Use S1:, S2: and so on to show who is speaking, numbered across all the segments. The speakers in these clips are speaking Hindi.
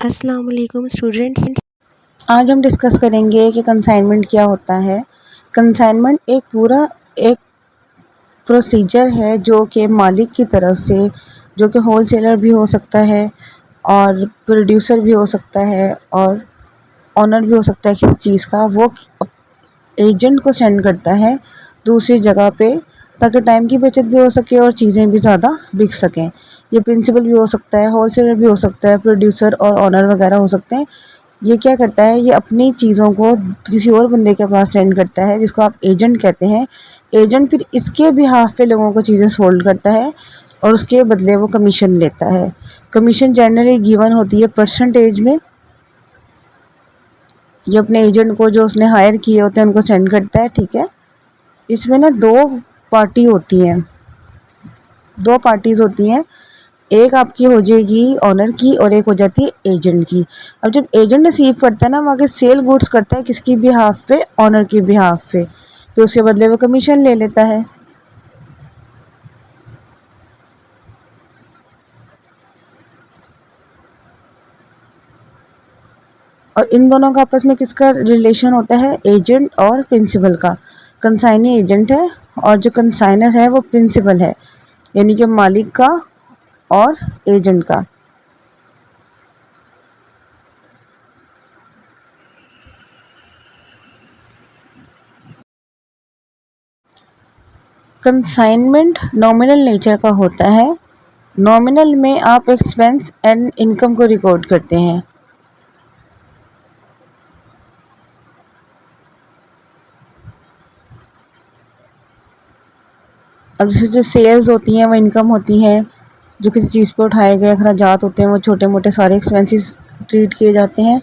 S1: अस्सलाम वालेकुम स्टूडेंट्स।
S2: आज हम डिस्कस करेंगे कि कंसाइनमेंट क्या होता है। कंसाइनमेंट एक पूरा एक प्रोसीजर है जो कि मालिक की तरफ से, जो कि होलसेलर भी हो सकता है और प्रोड्यूसर भी हो सकता है और ओनर भी हो सकता है किसी चीज़ का, वो एजेंट को सेंड करता है दूसरी जगह पे, ताकि टाइम की बचत भी हो सके और चीज़ें भी ज़्यादा बिक सकें। ये प्रिंसिपल भी हो सकता है, होलसेलर भी हो सकता है, प्रोड्यूसर और ओनर वगैरह हो सकते हैं। ये क्या करता है, ये अपनी चीज़ों को किसी और बंदे के पास सेंड करता है, जिसको आप एजेंट कहते हैं। एजेंट फिर इसके बिहाफ पे लोगों को चीज़ें सोल्ड करता है और उसके बदले वो कमीशन लेता है। कमीशन जनरली गिवन होती है परसेंटेज में। ये अपने एजेंट को जो उसने हायर किए होते हैं उनको सेंड करता है, ठीक है। इसमें ना दो पार्टी होती हैं, दो पार्टीज़ होती हैं। एक आपकी हो जाएगी ऑनर की और एक हो जाती है एजेंट की। अब जब एजेंट रिसीव करता है ना, वो आगे सेल गुड्स करता है किसकी बिहाफ पे, ऑनर की बिहाफ पे, तो उसके बदले वो कमीशन ले लेता है। और इन दोनों का आपस में किसका रिलेशन होता है, एजेंट और प्रिंसिपल का। कंसाइनी एजेंट है और जो कंसाइनर है वो प्रिंसिपल है, यानी कि मालिक का और एजेंट का। कंसाइनमेंट नॉमिनल नेचर का होता है। नॉमिनल में आप एक्सपेंस एंड इनकम को रिकॉर्ड करते हैं। अब जैसे जो सेल्स होती हैं वो इनकम होती हैं, जो किसी चीज़ पर उठाए गए अखराजात होते हैं वो छोटे मोटे सारे एक्सपेंसेस ट्रीट किए जाते हैं।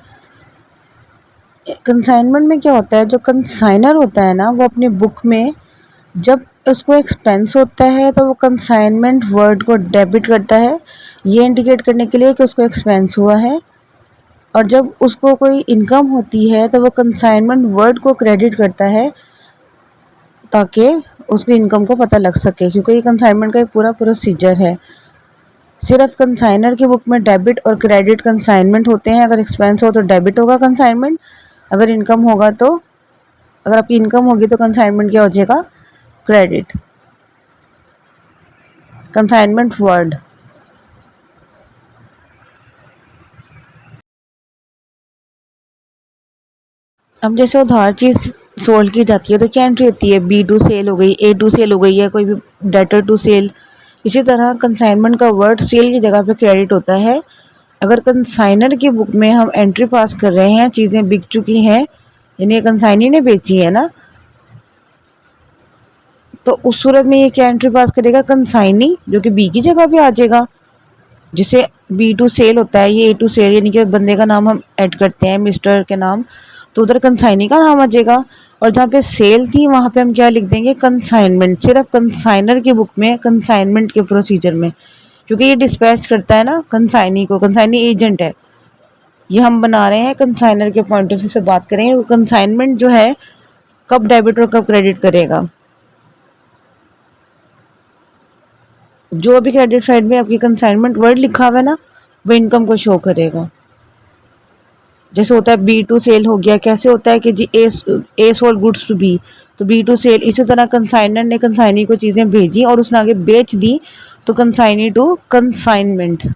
S2: कंसाइनमेंट में क्या होता है, जो कंसाइनर होता है ना, वो अपनी बुक में जब उसको एक्सपेंस होता है तो वो कंसाइनमेंट वर्ड को डेबिट करता है, ये इंडिकेट करने के लिए कि उसको एक्सपेंस हुआ है। और जब उसको कोई इनकम होती है तो वो कंसाइनमेंट वर्ड को क्रेडिट करता है, ताकि उसकी इनकम को पता लग सके, क्योंकि ये कंसाइनमेंट का एक पूरा प्रोसीजर है। सिर्फ कंसाइनर की बुक में डेबिट और क्रेडिट कंसाइनमेंट होते हैं। अगर एक्सपेंस हो तो डेबिट होगा कंसाइनमेंट, अगर इनकम होगा तो, अगर आपकी इनकम होगी तो कंसाइनमेंट क्या हो जाएगा, क्रेडिट। Consignment word. अब जैसे उधार चीज़ सोल्ड की जाती है तो क्या एंट्री होती है, बी टू सेल हो गई, ए टू सेल हो गई, या कोई भी डेटर टू सेल। इसी तरह कंसाइनमेंट का वर्ड सेल की जगह पे क्रेडिट होता है। अगर कंसाइनर की बुक में हम एंट्री पास कर रहे हैं, चीज़ें बिक चुकी हैं, यानी कंसाइनी ने बेची है ना, तो उस सूरत में ये क्या एंट्री पास करेगा, कंसाइनी, जो कि बी की जगह पे आ जाएगा। जिसे बी टू सेल होता है, ये ए टू सेल, यानी कि बंदे का नाम हम ऐड करते हैं मिस्टर के नाम, तो उधर कंसाइनी का नाम आ जाएगा। और जहाँ पे सेल थी वहाँ पे हम क्या लिख देंगे, कंसाइनमेंट। सिर्फ कंसाइनर की बुक में कंसाइनमेंट के प्रोसीजर में, क्योंकि ये डिस्पैच करता है ना कंसाइनी को, कंसाइनी एजेंट है। ये हम बना रहे हैं कंसाइनर के पॉइंट ऑफ व्यू से बात करेंगे। कंसाइनमेंट जो है कब डेबिट और कब क्रेडिट करेगा। जो भी क्रेडिट साइड में आपकी कंसाइनमेंट वर्ड लिखा हुआ है ना, वो इनकम को शो करेगा। जैसे होता है बी टू सेल हो गया, कैसे होता है कि G a sold goods to B, तो बी टू सेल। इसी तरह कंसाइनर ने कंसाइनी को चीज़ें भेजी और उसने आगे बेच दी, तो कंसाइनी टू कंसाइनमेंट।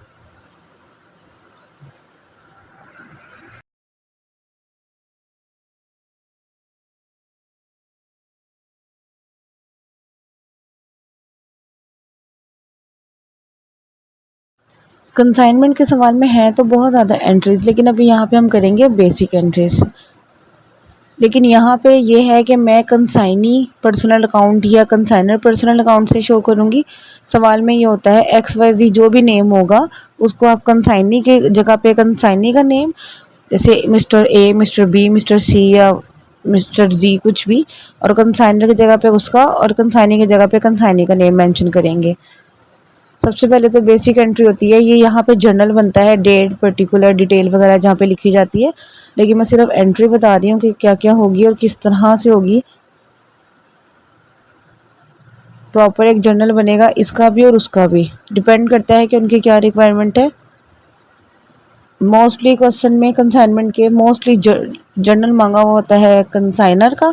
S2: कंसाइनमेंट के सवाल में है तो बहुत ज़्यादा एंट्रीज, लेकिन अभी यहाँ पे हम करेंगे बेसिक एंट्रीज। लेकिन यहाँ पे ये है कि मैं कंसाइनी पर्सनल अकाउंट या कंसाइनर पर्सनल अकाउंट से शो करूँगी। सवाल में ये होता है एक्स वाई जी जो भी नेम होगा उसको आप कंसाइनी के जगह पे कंसाइनी का नेम, जैसे mister A, mister B, mister C या मिस्टर जी कुछ भी, और कंसाइनर की जगह पे उसका और कंसाइनी की जगह पे कंसाइनी का नेम मेंशन करेंगे। सबसे पहले तो बेसिक एंट्री होती है, ये यहाँ पे जर्नल बनता है, डेट, पर्टिकुलर, डिटेल वगैरह जहाँ पे लिखी जाती है। लेकिन मैं सिर्फ एंट्री बता रही हूँ कि क्या क्या होगी और किस तरह से होगी। प्रॉपर एक जर्नल बनेगा, इसका भी और उसका भी, डिपेंड करता है कि उनकी क्या रिक्वायरमेंट है। मोस्टली क्वेश्चन में कंसाइनमेंट के मोस्टली जर्नल मांगा हुआ होता है कंसाइनर का,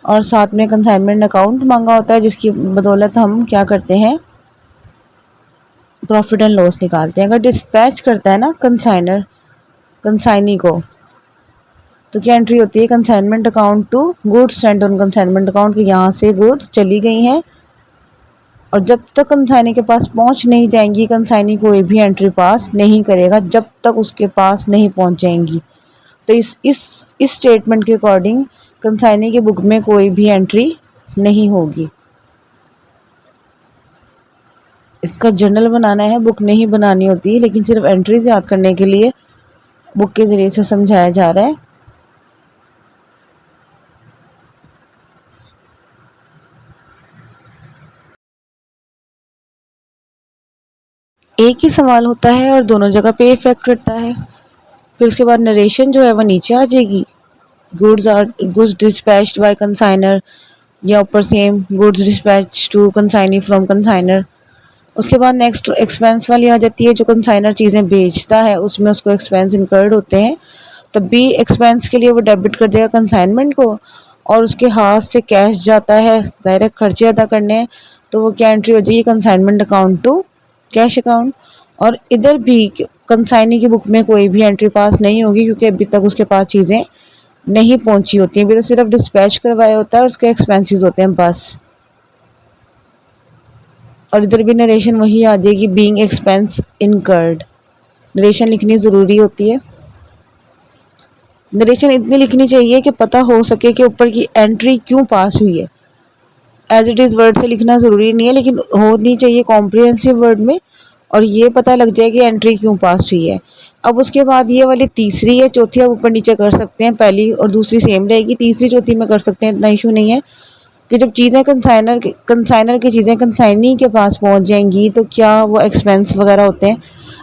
S2: और साथ में कंसाइनमेंट अकाउंट मांगा होता है, जिसकी बदौलत हम क्या करते हैं, प्रॉफिट एंड लॉस निकालते हैं। अगर डिस्पैच करता है ना कंसाइनर कंसाइनी को, तो क्या एंट्री होती है, consignment account to goods sent on consignment account, कि यहाँ से गुड्स चली गई हैं और जब तक कंसाइनी के पास पहुँच नहीं जाएंगी, कंसाइनी कोई भी एंट्री पास नहीं करेगा जब तक उसके पास नहीं पहुँच जाएंगी। तो इस स्टेटमेंट के अकॉर्डिंग कंसाइनी की बुक में कोई भी एंट्री नहीं होगी। इसका जर्नल बनाना है, बुक नहीं बनानी होती, लेकिन सिर्फ एंट्रीज याद करने के लिए बुक के ज़रिए से समझाया जा रहा है। एक ही सवाल होता है और दोनों जगह पे इफेक्ट करता है। फिर उसके बाद नरेशन जो है वो नीचे आ जाएगी, गुड्स डिस्पैच्ड बाय कंसाइनर, या ऊपर same goods dispatch to consignee from consignor. उसके बाद नेक्स्ट एक्सपेंस वाली आ जाती है, जो कंसाइनर चीज़ें बेचता है उसमें उसको एक्सपेंस इंकर्ड होते हैं, तब भी एक्सपेंस के लिए वो डेबिट कर देगा कंसाइनमेंट को, और उसके हाथ से कैश जाता है डायरेक्ट खर्चे अदा करने हैं, तो वो क्या एंट्री हो जाएगी, consignment account to cash account. और इधर भी कंसाइनी की बुक में कोई भी एंट्री पास नहीं होगी, क्योंकि अभी तक उसके पास चीज़ें नहीं पहुंची होती हैं, अभी तो सिर्फ डिस्पैच करवाया होता है और उसके एक्सपेंसेस होते हैं बस। और इधर भी नरेशन वही आ जाएगी, बीइंग एक्सपेंस इनकर्ड। नरेशन लिखनी ज़रूरी होती है। नरेशन इतनी लिखनी चाहिए कि पता हो सके कि ऊपर की एंट्री क्यों पास हुई है। एज इट इज़ वर्ड से लिखना ज़रूरी नहीं है, लेकिन होनी चाहिए कॉम्प्रिहेंसिव वर्ड में, और ये पता लग जाए कि एंट्री क्यों पास हुई है। अब उसके बाद ये वाली तीसरी है, चौथी आप ऊपर नीचे कर सकते हैं, पहली और दूसरी सेम रहेगी, तीसरी चौथी में कर सकते हैं, इतना इशू नहीं है। कि जब चीज़ें कंसाइनर की चीज़ें कंसाइनी के पास पहुंच जाएंगी, तो क्या वो एक्सपेंस वगैरह होते हैं।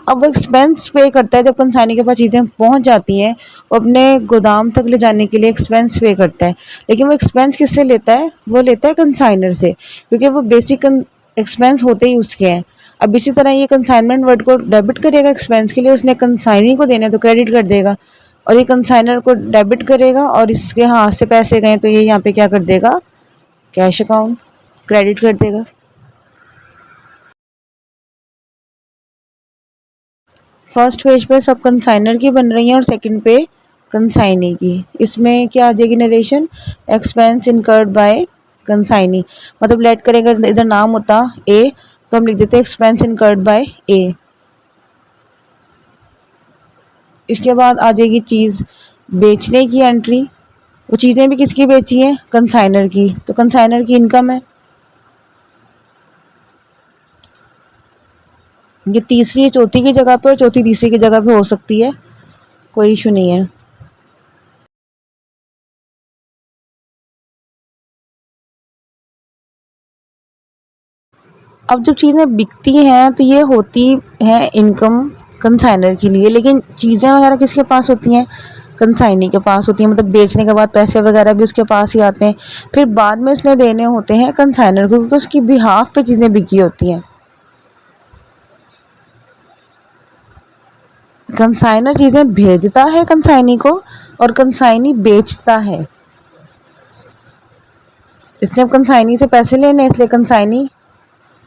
S2: अब वो एक्सपेंस पे करता है जब कंसाइनी के पास चीज़ें पहुंच जाती हैं, वो अपने गोदाम तक ले जाने के लिए एक्सपेंस पे करता है, लेकिन वो एक्सपेंस किससे लेता है, वो लेता है कंसाइनर से, क्योंकि वो बेसिक एक्सपेंस होते ही उसके हैं। अब इसी तरह ये कंसाइनमेंट वर्ड को डेबिट करेगा एक्सपेंस के लिए, उसने कंसाइनी को देना है तो क्रेडिट कर देगा, और ये कंसाइनर को डेबिट करेगा और इसके हाथ से पैसे गए तो ये यहाँ पे क्या कर देगा, कैश अकाउंट क्रेडिट कर देगा। फर्स्ट पेज पे सब कंसाइनर की बन रही हैं और सेकंड पे कंसाइनी की। इसमें क्या आ जाएगी narration, expense incurred by consignee, मतलब लेट करेंगे इधर नाम होता ए तो हम लिख देते एक्सपेंस इनकर्ड बाय ए। इसके बाद आ जाएगी चीज़ बेचने की एंट्री, वो चीज़ें भी किसकी बेची हैं, कंसाइनर की, तो कंसाइनर की इनकम है। ये तीसरी चौथी की जगह पे और चौथी तीसरी की जगह पे हो सकती है, कोई इशू नहीं है। अब जब चीज़ें बिकती हैं तो ये होती है इनकम कंसाइनर के लिए, लेकिन चीज़ें वगैरह किसके पास होती हैं, कंसाइनी के पास होती हैं, मतलब बेचने के बाद पैसे वगैरह भी उसके पास ही आते हैं, फिर बाद में इसने देने होते हैं कंसाइनर को, क्योंकि उसकी बिहाफ पे चीज़ें बिकी होती हैं। कंसाइनर चीज़ें भेजता है कंसाइनी को और कंसाइनी बेचता है। इसने अब कंसाइनी से पैसे लेने, इसलिए कंसाइनी,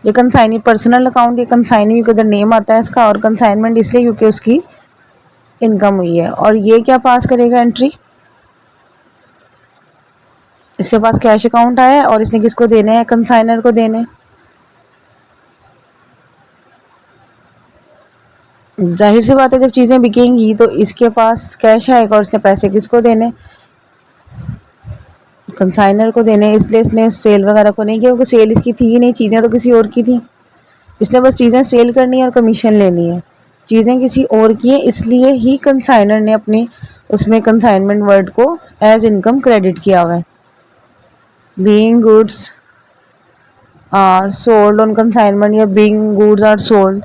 S2: ये कंसाइनी पर्सनल अकाउंट, ये कंसाइनी का नेम आता है इसका, और कंसाइनमेंट इसलिए क्योंकि उसकी इनकम हुई है। और ये क्या पास करेगा एंट्री, इसके पास कैश अकाउंट आया है और इसने किसको देने हैं, कंसाइनर को देने। जाहिर सी बात है जब चीज़ें बिकेंगी तो इसके पास कैश आएगा और इसने पैसे किसको देने, कंसाइनर को देने, इसलिए इसने सेल वगैरह को नहीं किया, क्योंकि सेल इसकी थी ही नहीं, चीज़ें तो किसी और की थी, इसने बस चीज़ें सेल करनी है और कमीशन लेनी है, चीज़ें किसी और की है, इसलिए ही कंसाइनर ने अपनी उसमें कंसाइनमेंट वर्ड को एज इनकम क्रेडिट किया हुआ है। Being goods are sold on consignment या बीइंग गुड्स आर सोल्ड।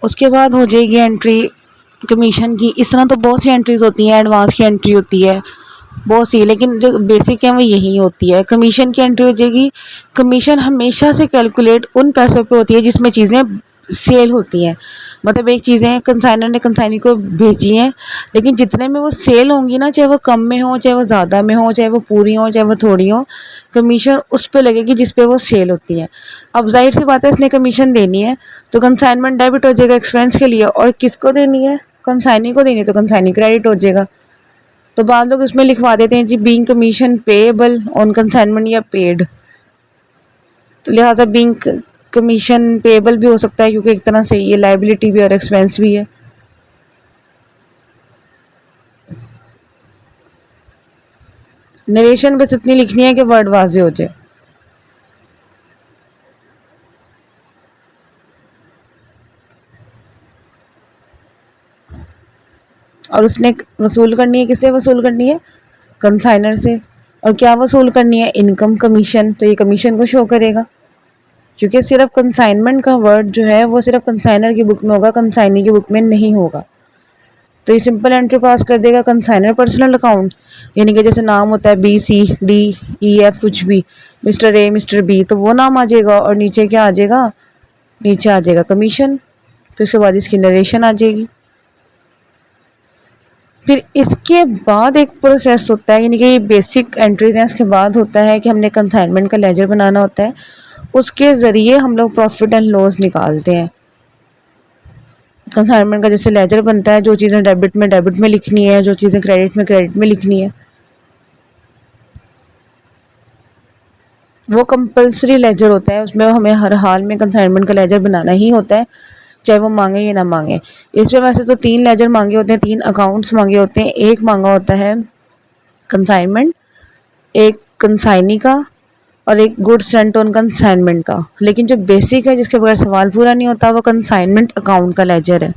S2: उसके बाद हो जाएगी एंट्री कमीशन की। इस तरह तो बहुत सी एंट्रीज होती हैं, एडवांस की एंट्री होती है, बहुत सी, लेकिन जो बेसिक है वो यही होती है। कमीशन की एंट्री हो जाएगी। कमीशन हमेशा से कैलकुलेट उन पैसों पे होती है जिसमें चीज़ें सेल होती हैं। मतलब एक चीज़ें कंसाइनर ने कंसाइनी को भेजी हैं, लेकिन जितने में वो सेल होंगी ना, चाहे वो कम में हो, चाहे वो ज़्यादा में हो, चाहे वो पूरी हो, चाहे वो थोड़ी हो, कमीशन उस पे लगेगी जिस पे वो सेल होती है। अब जाहिर सी बात है, इसने कमीशन देनी है तो कंसाइनमेंट डेबिट हो जाएगा एक्सपेंस के लिए, और किसको देनी है? कंसाइनी को देनी है, तो कंसाइनी क्रेडिट हो जाएगा। तो बाद लोग इसमें लिखवा देते हैं G being commission payable on consignment या पेड। तो लिहाजा बीइंग कमीशन पेएबल भी हो सकता है, क्योंकि एक तरह से ये लायबिलिटी भी और एक्सपेंस भी है। नरेशन बस इतनी लिखनी है कि वर्ड वाजे हो जाए। और उसने वसूल करनी है, किससे वसूल करनी है? कंसाइनर से। और क्या वसूल करनी है? Income commission. तो ये कमीशन को शो करेगा, क्योंकि सिर्फ कंसाइनमेंट का वर्ड जो है वो सिर्फ कंसाइनर की बुक में होगा, कंसाइनी की बुक में नहीं होगा। तो ये सिंपल एंट्री पास कर देगा कंसाइनर पर्सनल अकाउंट, यानी कि जैसे नाम होता है BCDEF कुछ भी, मिस्टर ए मिस्टर बी, तो वो नाम आ जाएगा और नीचे क्या आ जाएगा? नीचे आ जाएगा कमीशन। फिर उसके बाद इसकी नरेशन आ जाएगी। फिर इसके बाद एक प्रोसेस होता है, यानी कि ये बेसिक एंट्रीज हैं, इसके बाद होता है कि हमने कंसाइनमेंट का लेजर बनाना होता है। उसके ज़रिए हम लोग प्रॉफिट एंड लॉस निकालते हैं। कंसाइनमेंट का जैसे लेजर बनता है, जो चीज़ें डेबिट में लिखनी है, जो चीज़ें क्रेडिट में लिखनी है, वो कंपल्सरी लेजर होता है। उसमें हमें हर हाल में कंसाइनमेंट का लेजर बनाना ही होता है, चाहे वो मांगे या ना मांगे। इसमें वैसे तो 3 लेजर मांगे होते हैं, 3 अकाउंट्स मांगे होते हैं। एक मांगा होता है कंसाइनमेंट, एक कंसाइनी का, और एक गुड्स सेंट ऑन कंसाइनमेंट का। लेकिन जो बेसिक है, जिसके बगैर सवाल पूरा नहीं होता, वो कंसाइनमेंट अकाउंट का लेजर है।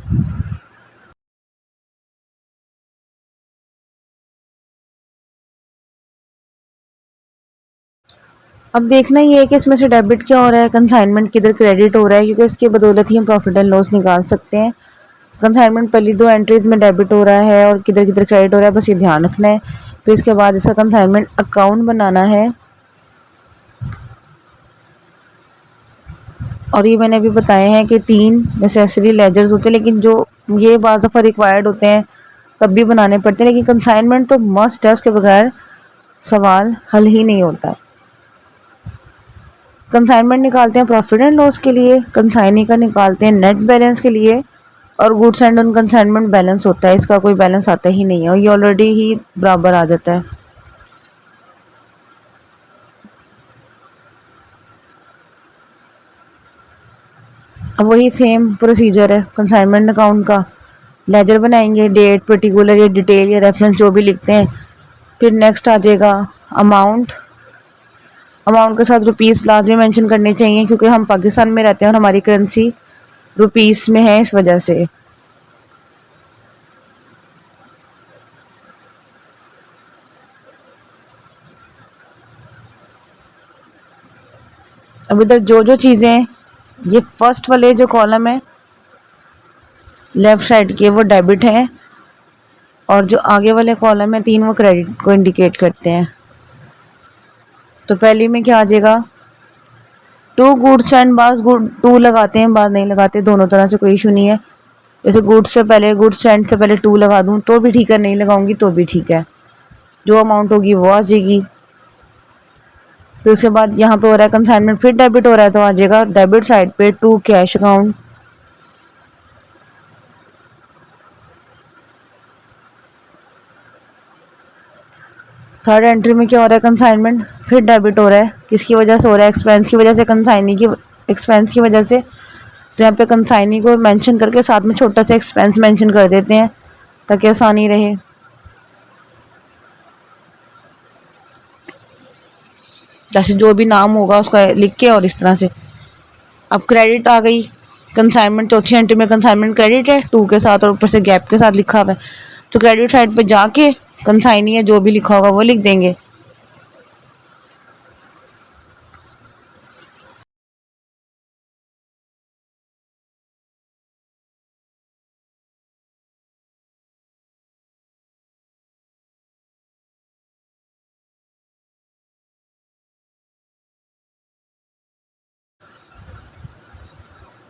S2: अब देखना ये है कि इसमें से डेबिट क्या हो रहा है, कंसाइनमेंट किधर क्रेडिट हो रहा है, क्योंकि इसकी बदौलत ही हम प्रॉफिट एंड लॉस निकाल सकते हैं। कंसाइनमेंट पहली 2 एंट्रीज में डेबिट हो रहा है और किधर किधर क्रेडिट हो रहा है, बस ये ध्यान रखना है। फिर इसके बाद इसका कंसाइनमेंट अकाउंट बनाना है। और ये मैंने अभी बताया है कि 3 नेसेसरी लेजर्स होते हैं, लेकिन जो ये बाज़ दफ़ा रिक्वायर्ड होते हैं तब भी बनाने पड़ते हैं, लेकिन कंसाइनमेंट तो मस्ट है, उसके बगैर सवाल हल ही नहीं होता। कंसाइनमेंट निकालते हैं प्रॉफिट एंड लॉस के लिए, कंसाइनी का निकालते हैं नेट बैलेंस के लिए, और goods and on consignment balance होता है, इसका कोई बैलेंस आता ही नहीं है, और ये ऑलरेडी ही बराबर आ जाता है। अब वही सेम प्रोसीजर है कंसाइनमेंट अकाउंट का। लेजर बनाएंगे, डेट पर्टिकुलर या डिटेल या रेफरेंस जो भी लिखते हैं। फिर नेक्स्ट आ जाएगा अमाउंट। अमाउंट के साथ रुपीस लाजमी मेंशन करने चाहिए, क्योंकि हम पाकिस्तान में रहते हैं और हमारी करेंसी रुपीस में है, इस वजह से। अब इधर जो जो चीज़ें, ये फर्स्ट वाले जो कॉलम है लेफ़्ट साइड के, वो डेबिट हैं, और जो आगे वाले कॉलम है 3, वो क्रेडिट को इंडिकेट करते हैं। तो पहली में क्या आ जाएगा? टू गुड्स एंड, बास गुड टू लगाते हैं, बास नहीं लगाते, दोनों तरह से कोई इशू नहीं है। जैसे गुड्स से पहले, गुड्स एंड से पहले 2 लगा दूँ तो भी ठीक है, नहीं लगाऊंगी तो भी ठीक है, जो अमाउंट होगी वो आ जाएगी। फिर उसके बाद यहाँ पे हो रहा है कंसाइनमेंट, फिर डेबिट हो रहा है, तो आ जाएगा डेबिट साइड पे 2 कैश अकाउंट। थर्ड एंट्री में क्या हो रहा है? कंसाइनमेंट, फिर डेबिट हो रहा है, किसकी वजह से हो रहा है? एक्सपेंस की वजह से, कंसाइनी की एक्सपेंस की वजह से। तो यहाँ पे कंसाइनी को मेंशन करके साथ में छोटा सा एक्सपेंस मेंशन कर देते हैं, ताकि आसानी रहे। जैसे जो भी नाम होगा उसका लिख के, और इस तरह से। अब क्रेडिट आ गई, कंसाइनमेंट चौथी एंट्री में कंसाइनमेंट क्रेडिट है 2 के साथ, और ऊपर से गैप के साथ लिखा हुआ है। तो क्रेडिट साइड पे जाके कंसाइनी है जो भी लिखा होगा वो लिख देंगे।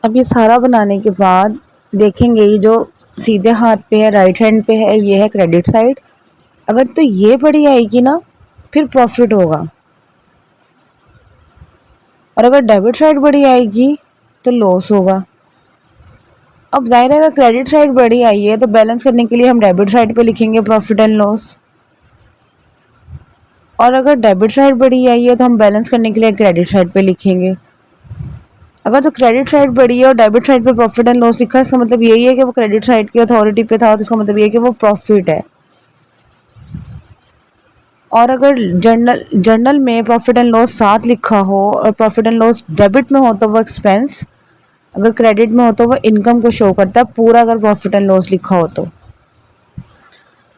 S2: अब ये सारा बनाने के बाद देखेंगे ये जो सीधे हाथ पे है, राइट हैंड पे है, ये है क्रेडिट साइड। अगर तो ये बड़ी आएगी ना फिर प्रॉफिट होगा, और अगर डेबिट साइड बड़ी आएगी तो लॉस होगा। अब जाहिर है अगर क्रेडिट साइड बड़ी आई है तो बैलेंस करने के लिए हम डेबिट साइड पे लिखेंगे प्रॉफिट एंड लॉस, और अगर डेबिट साइड बड़ी आई है तो हम बैलेंस करने के लिए क्रेडिट साइड पे लिखेंगे। अगर तो क्रेडिट साइड बड़ी है और डेबिट साइड पे प्रॉफिट एंड लॉस लिखा है, इसका मतलब यही है कि वो क्रेडिट साइड की अथॉरिटी पे था, तो इसका मतलब ये है कि वो प्रॉफिट है। और अगर जर्नल में प्रॉफिट एंड लॉस साथ लिखा हो और प्रॉफिट एंड लॉस डेबिट में हो तो वो एक्सपेंस, अगर क्रेडिट में हो तो वो इनकम को शो करता है पूरा, अगर प्रॉफिट एंड लॉस लिखा हो तो।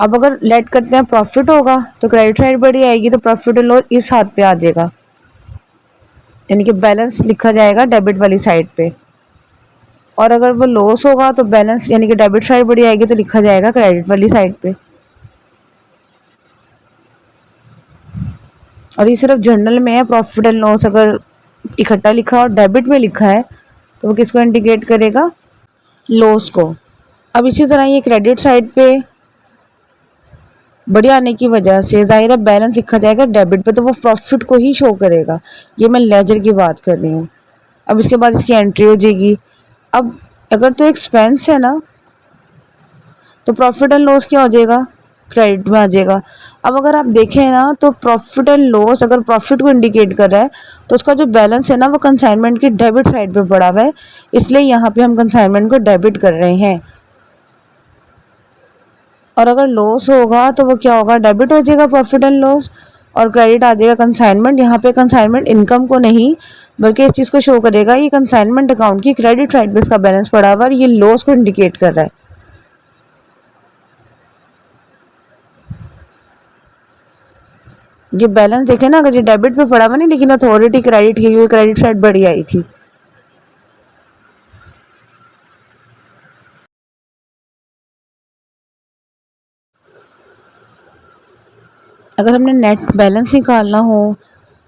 S2: अब अगर लेट करते हैं प्रॉफिट होगा तो क्रेडिट साइड बड़ी आएगी तो प्रॉफिट एंड लॉस इस हाथ पे आ जाएगा, यानी कि बैलेंस लिखा जाएगा डेबिट वाली साइड पे। और अगर वो लॉस होगा तो बैलेंस यानी कि डेबिट साइड बड़ी आएगी तो लिखा जाएगा क्रेडिट वाली साइड पे। और ये सिर्फ जर्नल में है, प्रॉफिट एंड लॉस अगर इकट्ठा लिखा और डेबिट में लिखा है तो वो किसको इंडिकेट करेगा, लॉस को। अब इसी तरह ये क्रेडिट साइड पे बड़ी आने की वजह से जाहिर है बैलेंस लिखा जाएगा डेबिट पे, तो वो प्रॉफिट को ही शो करेगा। ये मैं लेजर की बात कर रही हूँ। अब इसके बाद इसकी एंट्री हो जाएगी। अब अगर तो एक्सपेंस है ना तो प्रॉफिट एंड लॉस क्या हो जाएगा, क्रेडिट में आ जाएगा। अब अगर आप देखें ना तो प्रॉफिट एंड लॉस अगर प्रॉफिट को इंडिकेट कर रहा है तो उसका जो बैलेंस है ना वो कंसाइनमेंट की डेबिट साइड पे पड़ा हुआ है, इसलिए यहाँ पे हम कंसाइनमेंट को डेबिट कर रहे हैं। और अगर लॉस होगा तो वो क्या होगा, डेबिट हो जाएगा प्रॉफिट एंड लॉस, और क्रेडिट आ जाएगा कंसाइनमेंट। यहाँ पे कंसाइनमेंट इनकम को नहीं बल्कि इस चीज़ को शो करेगा, ये कंसाइनमेंट अकाउंट की क्रेडिट साइड पे इसका बैलेंस पड़ा हुआ है, ये लॉस को इंडिकेट कर रहा है। ये बैलेंस देखे ना, अगर ये डेबिट पे पड़ा हुआ नहीं लेकिन अथॉरिटी क्रेडिट की हुई, क्रेडिट साइड बड़ी आई थी। अगर हमने नेट बैलेंस निकालना हो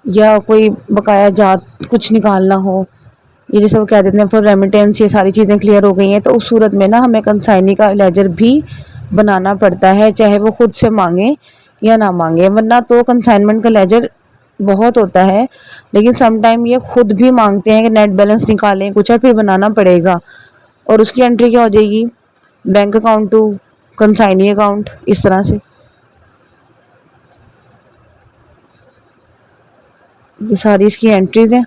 S2: या कोई बकाया जात कुछ निकालना हो, ये जैसे वो कह देते हैं फॉर रेमिटेंस, ये सारी चीज़ें क्लियर हो गई हैं, तो उस सूरत में ना हमें कंसाइनी का लेजर भी बनाना पड़ता है, चाहे वो खुद से मांगे या ना मांगे। वरना तो कंसाइनमेंट का लेजर बहुत होता है लेकिन समटाइम ये खुद भी मांगते हैं कि नेट बैलेंस निकालें कुछ है, फिर बनाना पड़ेगा। और उसकी एंट्री क्या हो जाएगी, bank account to consignee account, इस तरह से। ये सारी इसकी एंट्रीज हैं।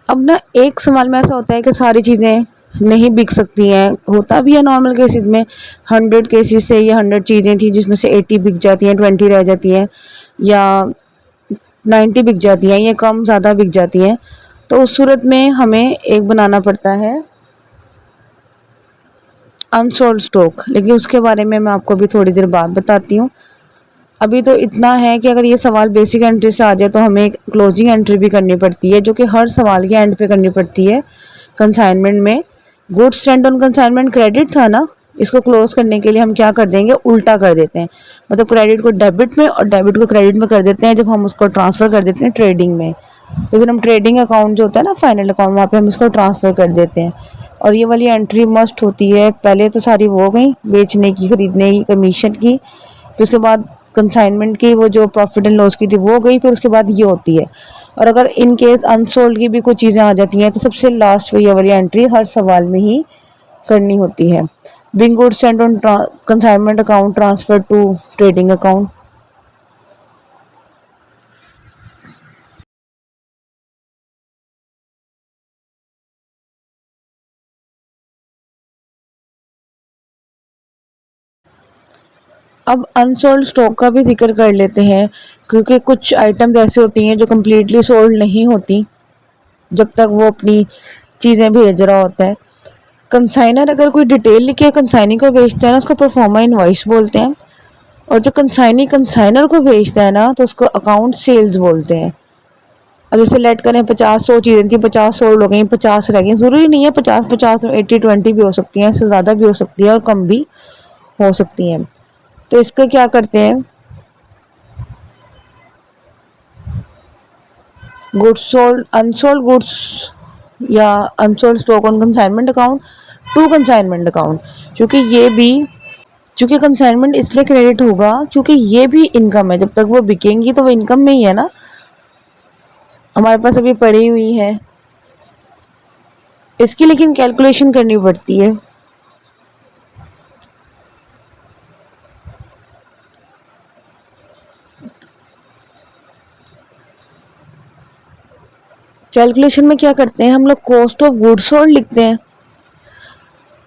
S2: अब ना एक सवाल में ऐसा होता है कि सारी चीज़ें नहीं बिक सकती हैं, होता भी है नॉर्मल केसेस में। 100 केसेस से ये 100 चीज़ें थी जिसमें से 80 बिक जाती हैं, 20 रह जाती हैं, या 90 बिक जाती हैं, ये कम ज़्यादा बिक जाती हैं। तो उस सूरत में हमें एक बनाना पड़ता है अनसोल्ड स्टॉक, लेकिन उसके बारे में मैं आपको अभी थोड़ी देर बाद बताती हूँ। अभी तो इतना है कि अगर ये सवाल बेसिक एंट्री से आ जाए तो हमें एक क्लोजिंग एंट्री भी करनी पड़ती है, जो कि हर सवाल के एंड पे करनी पड़ती है। कंसाइनमेंट में goods sent on consignment credit था ना, इसको क्लोज करने के लिए हम क्या कर देंगे, उल्टा कर देते हैं। मतलब क्रेडिट को डेबिट में और डेबिट को क्रेडिट में कर देते हैं जब हम उसको ट्रांसफ़र कर देते हैं ट्रेडिंग में। तो फिर हम ट्रेडिंग अकाउंट जो होता है ना, फाइनल अकाउंट, वहाँ पे हम इसको ट्रांसफ़र कर देते हैं। और ये वाली एंट्री मस्ट होती है। पहले तो सारी वो हो गई बेचने की, खरीदने की, कमीशन की, फिर उसके बाद कंसाइनमेंट की वो जो प्रॉफिट एंड लॉस की थी वो गई, फिर उसके बाद ये होती है। और अगर इन केस अनसोल्ड की भी कुछ चीज़ें आ जाती हैं तो सबसे लास्ट पे ये वाली एंट्री हर सवाल में ही करनी होती है। Being goods sent on consignment account transfer to trading account. अब अनसोल्ड स्टॉक का भी जिक्र कर लेते हैं, क्योंकि कुछ आइटम्स ऐसे होती हैं जो कम्प्लीटली सोल्ड नहीं होती जब तक वो अपनी चीज़ें भेज रहा होता है। कंसाइनर अगर कोई डिटेल लिखे कंसाइनी को बेचता है ना, उसको परफॉर्मा इनवॉइस बोलते हैं। और जो कंसाइनी कंसाइनर को बेचता है ना तो उसको अकाउंट सेल्स बोलते हैं। अब जैसे लेट करें 50-100 चीज़ें थी, 50 सोल्ड हो गई, 50 रह गई। ज़रूरी नहीं है 50-50, 80-20 भी हो सकती हैं, इससे ज़्यादा भी हो सकती है और कम भी हो सकती हैं। तो इसका क्या करते हैं, गुड्स सोल्ड, अनसोल्ड गुड्स या unsold stock on consignment account to consignment account. क्योंकि कंसाइनमेंट इसलिए क्रेडिट होगा क्योंकि ये भी इनकम है, जब तक वो बिकेंगी तो वो इनकम में ही है ना, हमारे पास अभी पड़ी हुई है। इसकी लेकिन कैलकुलेशन करनी पड़ती है। कैलकुलेशन में क्या करते हैं हम लोग, कॉस्ट ऑफ गुड्स सोल्ड लिखते हैं,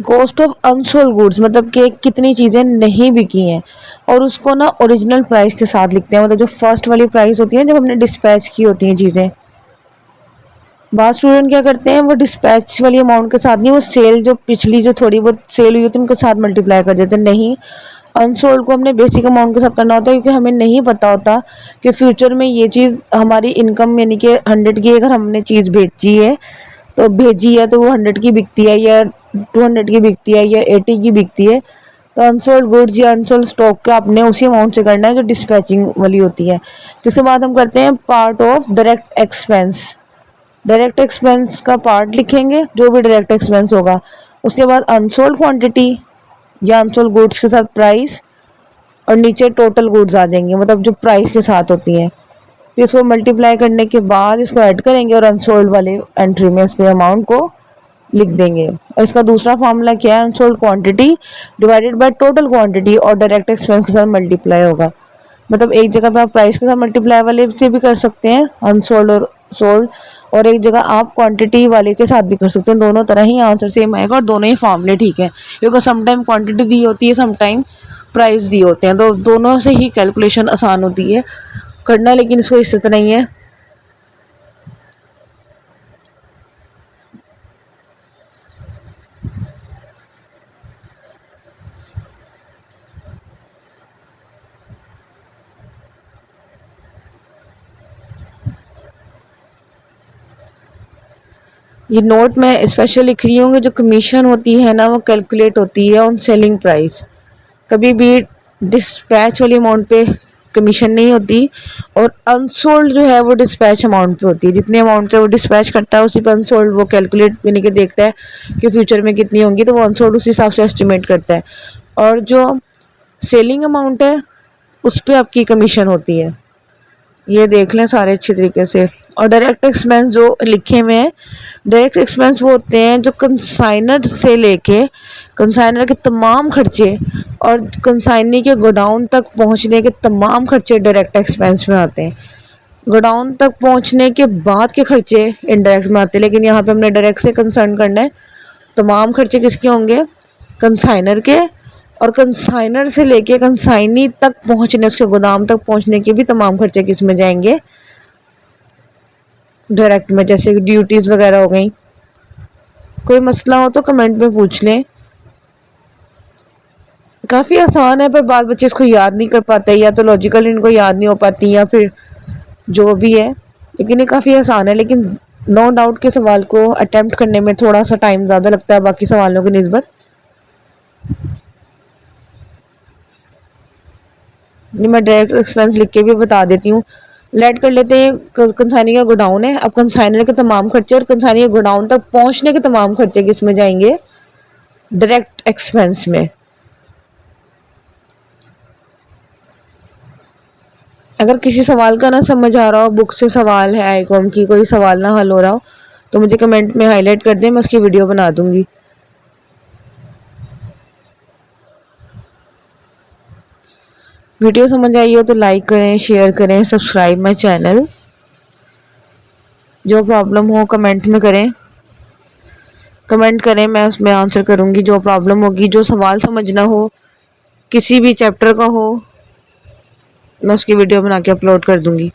S2: कॉस्ट ऑफ अनसोल्ड गुड्स मतलब कि कितनी चीज़ें नहीं बिकी हैं, और उसको ना ओरिजिनल प्राइस के साथ लिखते हैं, मतलब जो फर्स्ट वाली प्राइस होती है जब हमने डिस्पैच की होती हैं चीज़ें। बाद स्टूडेंट क्या करते हैं, वो डिस्पैच वाली अमाउंट के साथ नहीं, वो सेल जो पिछली जो थोड़ी बहुत सेल हुई होती है उनके साथ मल्टीप्लाई कर देते हैं। नहीं, अनसोल्ड को हमने बेसिक अमाउंट के साथ करना होता है, क्योंकि हमें नहीं पता होता कि फ्यूचर में ये चीज़ हमारी इनकम यानी कि 100 की अगर हमने चीज़ भेजी है तो वो 100 की बिकती है या 200 की बिकती है या 80 की बिकती है। तो अनसोल्ड गुड्स या अनसोल्ड स्टॉक का आपने उसी अमाउंट से करना है जो डिस्पैचिंग वाली होती है। उसके बाद हम करते हैं part of direct expense. Direct expense का पार्ट लिखेंगे, जो भी डायरेक्ट एक्सपेंस होगा। उसके बाद अनसोल्ड क्वांटिटी या अनसोल्ड गुड्स के साथ प्राइस, और नीचे टोटल गुड्स आ जाएंगे, मतलब जो प्राइस के साथ होती हैं। फिर इसको मल्टीप्लाई करने के बाद इसको ऐड करेंगे और अनसोल्ड वाले एंट्री में इसके अमाउंट को लिख देंगे। और इसका दूसरा फॉर्मूला क्या है, unsold quantity divided by total quantity और डायरेक्ट एक्सपेंस के साथ मल्टीप्लाई होगा। मतलब एक जगह पे आप प्राइस के साथ मल्टीप्लाई वाले से भी कर सकते हैं अनसोल्ड और सोल्ड, और एक जगह आप क्वांटिटी वाले के साथ भी कर सकते हैं। दोनों तरह ही आंसर सेम आएगा और दोनों ही फॉर्मूले ठीक है, क्योंकि समटाइम क्वांटिटी दी होती है, समटाइम प्राइस दिए होते हैं, तो दोनों से ही कैलकुलेशन आसान होती है करना, लेकिन इसको इससे तो नहीं है। ये नोट में स्पेशल लिख रही हूँ कि जो कमीशन होती है ना वो कैलकुलेट होती है ऑन सेलिंग प्राइस, कभी भी डिस्पैच वाली अमाउंट पे कमीशन नहीं होती, और अनसोल्ड जो है वो डिस्पैच अमाउंट पे होती है। जितने अमाउंट से वो डिस्पैच करता है उसी पे अनसोल्ड वो कैलकुलेट यानी कि देखता है कि फ्यूचर में कितनी होंगी, तो वो अनसोल्ड उस हिसाब से एस्टिमेट करता है, और जो सेलिंग अमाउंट है उस पर आपकी कमीशन होती है। ये देख लें सारे अच्छी तरीके से। और डायरेक्ट एक्सपेंस जो लिखे हुए हैं, डायरेक्ट एक्सपेंस वो होते हैं जो कंसाइनर से लेके कंसाइनर के तमाम खर्चे और कंसाइनी के गोडाउन तक पहुंचने के तमाम खर्चे डायरेक्ट एक्सपेंस में आते हैं। गोडाउन तक पहुंचने के बाद के खर्चे इनडायरेक्ट में आते हैं, लेकिन यहाँ पे हमने डायरेक्ट से कंसर्न करना है। तमाम खर्चे किसके होंगे, कंसाइनर के, और कंसाइनर से लेके कंसाइनी तक पहुंचने, उसके गोदाम तक पहुंचने के भी तमाम खर्चे किस में जाएंगे, डायरेक्ट में। जैसे ड्यूटीज वगैरह हो गई। कोई मसला हो तो कमेंट में पूछ लें। काफ़ी आसान है, पर बाद बच्चे इसको याद नहीं कर पाते, या तो लॉजिकल इनको याद नहीं हो पाती, या फिर जो भी है, लेकिन ये काफ़ी आसान है। लेकिन नो डाउट के सवाल को अटेम्प्ट करने में थोड़ा सा टाइम ज़्यादा लगता है बाकी सवालों की निस्बत। मैं डायरेक्ट एक्सपेंस लिख के भी बता देती हूँ। लेट कर लेते हैं कंसाइनी का गोडाउन है। अब कंसाइनर के तमाम खर्चे और कंसाइनी के गोडाउन तक पहुंचने के तमाम खर्चे किस में जाएंगे, डायरेक्ट एक्सपेंस में। अगर किसी सवाल का ना समझ आ रहा हो, बुक से सवाल है आईकॉम की, कोई सवाल ना हल हो रहा हो, तो मुझे कमेंट में हाईलाइट कर दें, मैं उसकी वीडियो बना दूंगी। वीडियो समझ आई हो तो लाइक करें, शेयर करें, सब्सक्राइब माय चैनल। जो प्रॉब्लम हो कमेंट में करें, कमेंट करें, मैं उसमें आंसर करूंगी। जो प्रॉब्लम होगी, जो सवाल समझना हो, किसी भी चैप्टर का हो, मैं उसकी वीडियो बना के अपलोड कर दूंगी।